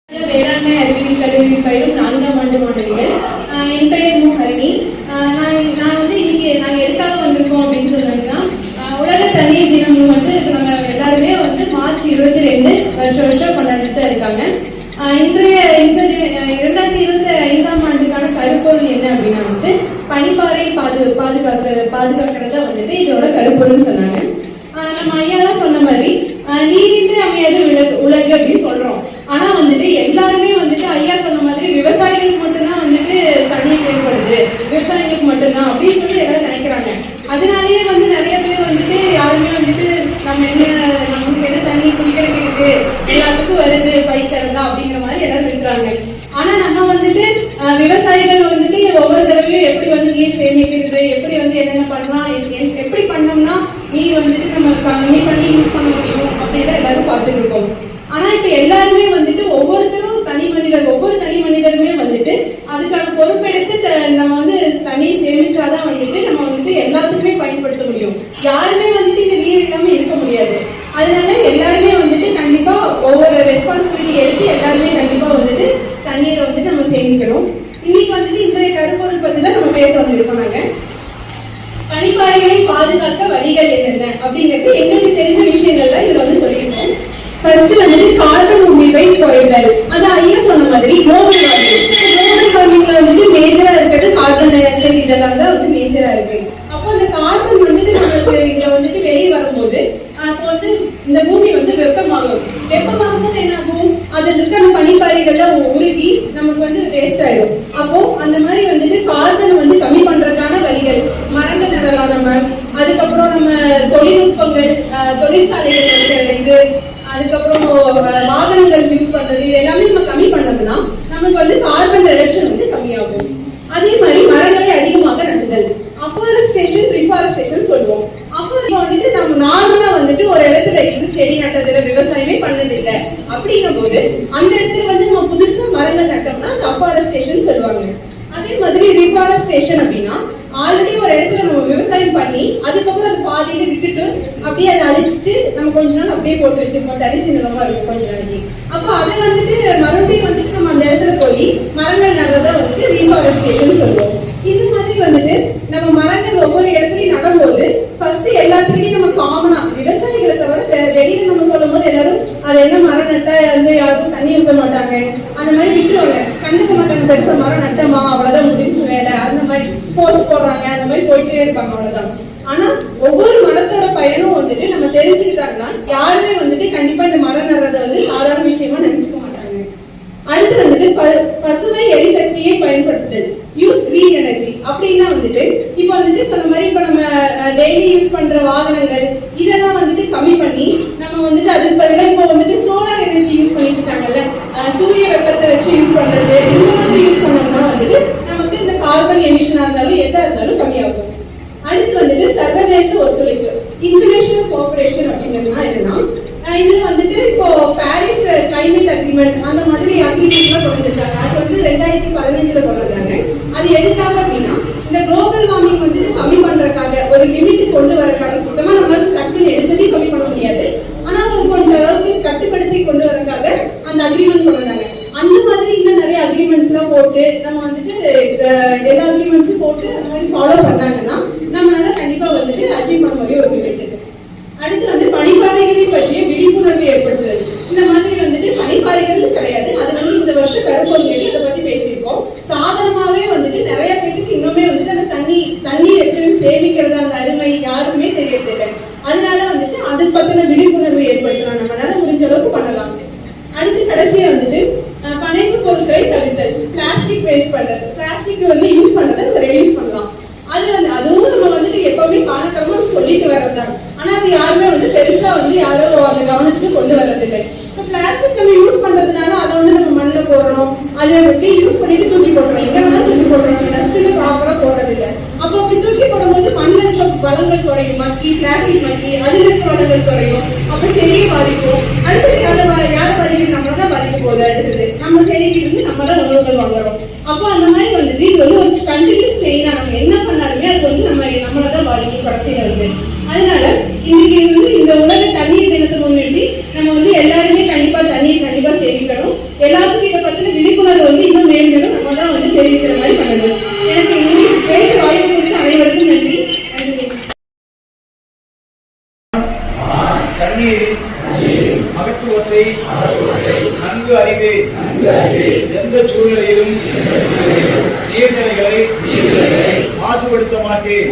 வேளாண்மை அறிவியல் கல்லூரியில் பயிலும் 4ஆம் ஆண்டு மாணவிகள். என் பெயர் மு. ஹரிணி. நான் இன்னைக்கு நாங்கள் எதுக்காக வந்திருக்கோம் அப்படின்னு சொன்னீங்கன்னா, உலக தண்ணீர் தினம் நம்ம எல்லாருமே மார்ச் 22 வருஷம் கொண்டாடிட்டு தான் இருக்காங்க. இன்றைய 2025ஆம் ஆண்டுக்கான கருப்பொருள் என்ன அப்படின்னா பனிப்பாறை பாதுகாக்கிறத இதோட கருப்பொருள்னு சொன்னாங்க. நம்ம ஐயாலாம் சொன்ன மாதிரி நீரின்றி அமையாது உலகு அப்படின்னு சொல்றோம். ஆனா எல்லாருமே ஐயா சொன்ன மாதிரி விவசாயிகளுக்கு மட்டும்தான் தண்ணீர் தேவைப்படுது, விவசாயிகளுக்கு மட்டும்தான் அப்படின்னு சொல்லி எல்லாரும் நினைக்கிறாங்க. அதனாலேயே நிறைய பேர் யாருமே நமக்கு என்ன தண்ணி குடிக்கிறதுக்கு இருக்கு, எல்லாத்துக்கும் வருது பைக் திறந்தா அப்படிங்கிற மாதிரி எல்லாரும் இருக்கிறாங்க. ஆனா நம்ம விவசாயிகள் ஒவ்வொரு தடவையும் எப்படி நீர் சேமிக்கிறது, எப்படி என்னென்ன பண்ணலாம், எப்படி பண்ணோம்னா நீர் நம்ம கம்மி பண்ணி யூஸ் பண்ண முடியும் அப்படின்னு எல்லாரும் பார்த்துட்டு இருக்கோம். ஆனா இப்ப எல்லாருமே ஒவ்வொருத்தரும் ஒவ்வொரு தனி மனிதருமே அதுக்கான பொறுப்பெடுத்து நம்ம தண்ணீர் சேமிச்சாதான் நம்ம எல்லாத்துக்குமே பயன்படுத்த முடியும். யாருமே இந்த நீர் இல்லாம இருக்க முடியாது. அதனால எல்லாருமே கண்டிப்பா ஒவ்வொரு ரெஸ்பான்சிபிலிட்டி எடுத்து எல்லாருமே கண்டிப்பா தண்ணீரை நம்ம சேமிக்கணும். இன்னைக்கு இன்றைய கருப்பொருள் பத்தி தான் நம்ம பேச வந்திருக்கோம். நாங்க பனிப்பாறைகளை பாதுகாக்க வழிகள் என்னென்ன அப்படிங்கிறது எங்களுக்கு தெரிஞ்ச விஷயங்கள்ல இதுல சொல்லியிருக்கோம். ஃபர்ஸ்ட் கார்பன் உமிழ்வை குறைதல். அது ஐயா சொன்ன மாதிரி குளோபல் வார்மிங்ல மேஜரா இருக்கிறது கார்பன் டை ஆக்சைடு, இதெல்லாம் தான் மேஜரா இருக்கு. அப்போ அந்த கார்பன் நமக்கு இங்க வெளியே வரும்போது அப்போ இந்த பூமி வெப்பமாகும். வெப்பமாகும் போது என்ன ஆகும், அது இருக்கிற பனிப்பாறைகள்ல உருகி நமக்கு வேஸ்ட் ஆயிடும். அப்போ அந்த மாதிரி கார்பன் கம்மி பண்றதுக்கான வழிகள் மரங்கள் நடலாம். நம்ம அதுக்கப்புறம் நம்ம தொழில்நுட்பங்கள், தொழிற்சாலைகள் அதுக்கப்புறம் வாகனங்கள் யூஸ் பண்றது, இது எல்லாமே நம்ம கம்மி பண்ணோம்னா நமக்கு கார்பன் ரிடக்ஷன் கம்மியாகும். அதே மாதிரி மரங்களை அதிகமாக நடுதல், அஃபாரஸ்டேஷன், ரிஃபாரஸ்டேஷன் சொல்லுவோம். அப்போ நம்ம நார்மலா ஒரு இடத்துல இருந்து செடி நட்டதுல விவசாயமே பண்ணது இல்லை அப்படிங்கும் போது அந்த இடத்துல நம்ம புதுசா மரங்கள் நட்டோம்னா அது அஃபாரஸ்டேஷன் சொல்லுவாங்க. அதே மாதிரி ரிஃபாரஸ்டேஷன் அப்படின்னா ஆல்ரெடி ஒரு இடத்துல நம்ம விவசாயம் பண்ணி அதுக்கப்புறம் அது பாதியில விட்டுட்டு அப்படியே அதை அழிச்சிட்டு நம்ம கொஞ்ச நாள் அப்படியே போட்டு வச்சிருப்போம், தரிசு நிலமா இருக்கும் கொஞ்ச நாளைக்கு. அப்போ அதை மறுபடியும் நம்ம அந்த இடத்துல போய் மரங்கள் நடுறத ரீஃபாரஸ்டேஷன் சொல்லுவோம். இது மாதிரி நம்ம மரங்கள் ஒவ்வொரு இடத்துலயும் நடும்போது ஃபர்ஸ்ட் எல்லாத்துலயும் நம்ம காமனா விவசாயிகளை தவிர வெளியில நம்ம சொல்லும் போது எல்லாரும் அது என்ன மரம் நட்டா யாரும் தண்ணி ஊற்ற மாட்டாங்க, அந்த மாதிரி விட்டுருவாங்க, கண்டுக்க மாட்டாங்க. பெருசா மரம் நட்டமா அவ்வளவுதான் முடிஞ்சு வேலை, அந்த மாதிரி போஸ்ட் போடுறாங்க, அந்த மாதிரி போயிட்டே இருப்பாங்க, அவ்வளவுதான். ஆனா ஒவ்வொரு மரத்தோட பயனும் நம்ம தெரிஞ்சுக்கிட்டாங்கன்னா யாருமே கண்டிப்பா இந்த மரம் நடுறத சாதாரண விஷயமா நினைச்சுக்க மாட்டாங்க. அடுத்து பசுமை எரிசக்தியை பயன்படுத்துதல், யூஸ் கிரீன் எனர்ஜி. அப்படின்னா இப்ப சொன்ன மாதிரி இப்ப நம்ம டெய்லி யூஸ் பண்ற வாகனங்கள் இதெல்லாம் கம்மி பண்ணி நம்ம அதுக்கு பதிலாக இப்போ சோலார் எனர்ஜி யூஸ் பண்ணிட்டு இருக்காங்கல்ல, சூரிய வெப்பத்தை வச்சு யூஸ் பண்றது, இந்த மாதிரி யூஸ் பண்ணோம்னா நமக்கு இந்த கார்பன் எமிஷனா இருந்தாலும் எதா இருந்தாலும் கம்மியாகும். அடுத்து சர்வதேச ஒத்துழைப்பு, இன்டர்நேஷனல் கோஆபரேஷன் அப்படிங்கிறதுனா என்னன்னா இதுல இப்போ பாரிஸ் கிளைமேட் அக்ரிமெண்ட் அந்த மாதிரி அக்ரிமெண்ட்லாம் கொண்டு வந்திருக்காங்க. அது 2015 கொண்டு வந்தாங்க. அது எதுக்காக அப்படின்னா இந்த குளோபல் வார்மிங் கம்மி பண்றதுக்காக, ஒரு லிமிட் கொண்டு வரக்காக. சுத்தமா நம்மளால டக்குன்னு எடுத்ததே கம்மி பண்ண முடியாது, ஆனா கொஞ்சம் அளவுக்கு கட்டுப்படுத்தி கொண்டு வரக்காக அந்த அக்ரிமெண்ட் கொண்டு வந்தாங்க. அந்த மாதிரி இன்னும் நிறைய அக்ரிமெண்ட்ஸ் எல்லாம் போட்டு நம்ம எல்லா அக்ரிமெண்ட்ஸும் போட்டு அந்த மாதிரி ஃபாலோ பண்ணாங்கன்னா நம்மளால கண்டிப்பா அச்சீவ் பண்ண முடியும் ஒரு லிமிட். அடுத்து பனிப்பாறைகளை பற்றிய விழிப்புணர்வு ஏற்படுத்துதல். இந்த மாதிரி பனிப்பாறைகள் கிடையாது, அது இந்த வருஷம் கருப்பொருள் அதை பத்தி பேசியிருக்கோம். சாதாரணமாவே நிறைய பேருக்கு இன்னுமே அந்த தண்ணீர் எப்படி சேமிக்கிறதா அந்த அருமை யாருமே தெரியறதில்லை. அதனால அது பத்தின விழிப்புணர்வு ஏற்படுத்தலாம், நம்மளால முடிஞ்ச அளவுக்கு பண்ணலாம். அடுத்து கடைசியா பனைப்பு பொருட்களை தவிர்த்தல், பிளாஸ்டிக் வேஸ்ட் பண்றது, பிளாஸ்டிக் யூஸ் பண்றதை ரெடியூஸ் பண்ணலாம். அதுவும் நம்ம எப்பவுமே காணக்கிழமை சொல்லிட்டு வர்றதுதான். ஆனா அது யாருமே பெருசா யாரும் அந்த கவனத்துக்கு கொண்டு வர்றதில்லை. இப்போ பிளாஸ்டிக் நம்ம யூஸ் பண்றதுனால அதை நம்ம மண்ணில போடுறோம், அதை யூஸ் பண்ணிட்டு தூக்கி போடுறோம், எங்க வேணாலும் தூக்கி போடுறோம், டஸ்ட்பின்ல ப்ராப்பரா போடுறதில்லை. அப்போ அப்படி தூக்கி போடும்போது மண்ணில் இருக்க வளங்கள் குறையும், மக்கி பிளாஸ்டிக் மக்கி அதில் இருக்க வளங்கள் குறையும், அப்ப செடியை பாதிக்கும். அடுத்தது யாரை பாதிக்கும், நம்மளதான் பாதிக்க போகுது. அடுத்தது நம்ம செடிக்கு நம்ம தான் உணவுகள் வாங்குறோம். அப்போ அந்த மாதிரி இது ஒரு கண்டினியூஸ் செயினா நம்ம என்ன பண்ணாலுமே அது நம்மளதான் பாதிக்கும் கடைசியில. அதனால இன்னைக்கு இந்த உலக தண்ணீர் தினத்தை முன்னிட்டு நம்ம எல்லாருமே கண்டிப்பா தண்ணீர் கண்டிப்பா சேமிக்கணும். எல்லாத்துக்கும் தெரிவிக்கிற மாதிரி பண்ணணும். எனக்கு இங்கிலீஷ் பேச வாய்ப்பு கொடுத்த அனைவருக்கும் நன்றி. தண்ணீரின் மகத்துவத்தை நன்கு அறிவேன். எந்த சூழ்நிலையிலும் நீர்நிலைகளை மாசுபடுத்த மாட்டேன்.